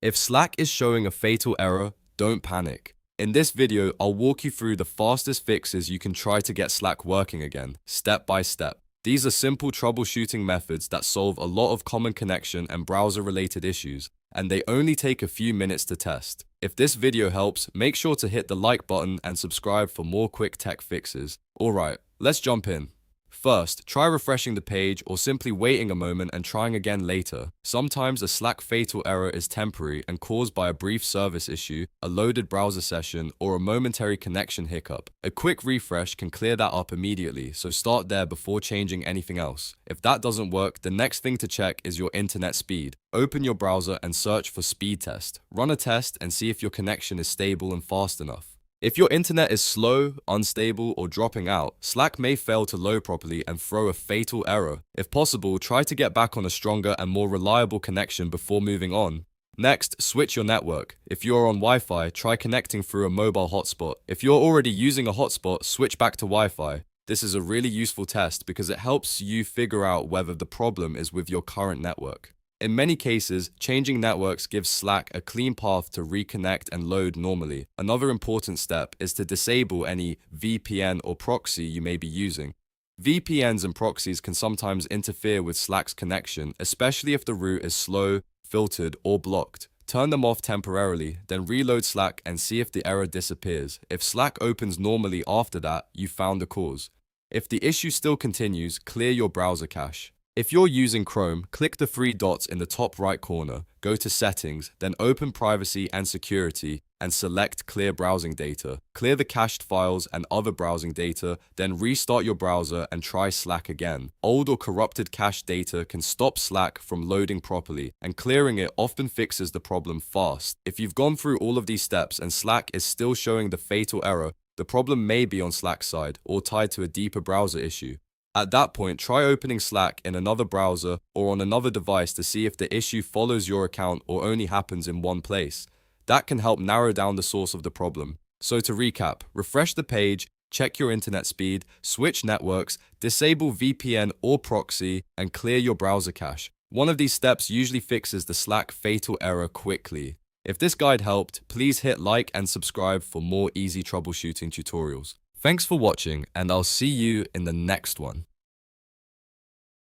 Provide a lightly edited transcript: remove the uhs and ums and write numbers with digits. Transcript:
If Slack is showing a fatal error, don't panic. In this video, I'll walk you through the fastest fixes you can try to get Slack working again, step by step. These are simple troubleshooting methods that solve a lot of common connection and browser-related issues, and they only take a few minutes to test. If this video helps, make sure to hit the like button and subscribe for more quick tech fixes. Alright, let's jump in. First, try refreshing the page or simply waiting a moment and trying again later. Sometimes a Slack fatal error is temporary and caused by a brief service issue, a loaded browser session, or a momentary connection hiccup. A quick refresh can clear that up immediately, so start there before changing anything else. If that doesn't work, the next thing to check is your internet speed. Open your browser and search for speed test. Run a test and see if your connection is stable and fast enough. If your internet is slow, unstable, or dropping out, Slack may fail to load properly and throw a fatal error. If possible, try to get back on a stronger and more reliable connection before moving on. Next, switch your network. If you're on Wi-Fi, try connecting through a mobile hotspot. If you're already using a hotspot, switch back to Wi-Fi. This is a really useful test because it helps you figure out whether the problem is with your current network. In many cases, changing networks gives Slack a clean path to reconnect and load normally. Another important step is to disable any VPN or proxy you may be using. VPNs and proxies can sometimes interfere with Slack's connection, especially if the route is slow, filtered, or blocked. Turn them off temporarily, then reload Slack and see if the error disappears. If Slack opens normally after that, you found the cause. If the issue still continues, clear your browser cache. If you're using Chrome, click the three dots in the top right corner, go to Settings, then open Privacy and Security, and select Clear Browsing Data. Clear the cached files and other browsing data, then restart your browser and try Slack again. Old or corrupted cached data can stop Slack from loading properly, and clearing it often fixes the problem fast. If you've gone through all of these steps and Slack is still showing the fatal error, the problem may be on Slack's side or tied to a deeper browser issue. At that point, try opening Slack in another browser or on another device to see if the issue follows your account or only happens in one place. That can help narrow down the source of the problem. So to recap, refresh the page, check your internet speed, switch networks, disable VPN or proxy, and clear your browser cache. One of these steps usually fixes the Slack fatal error quickly. If this guide helped, please hit like and subscribe for more easy troubleshooting tutorials. Thanks for watching, and I'll see you in the next one.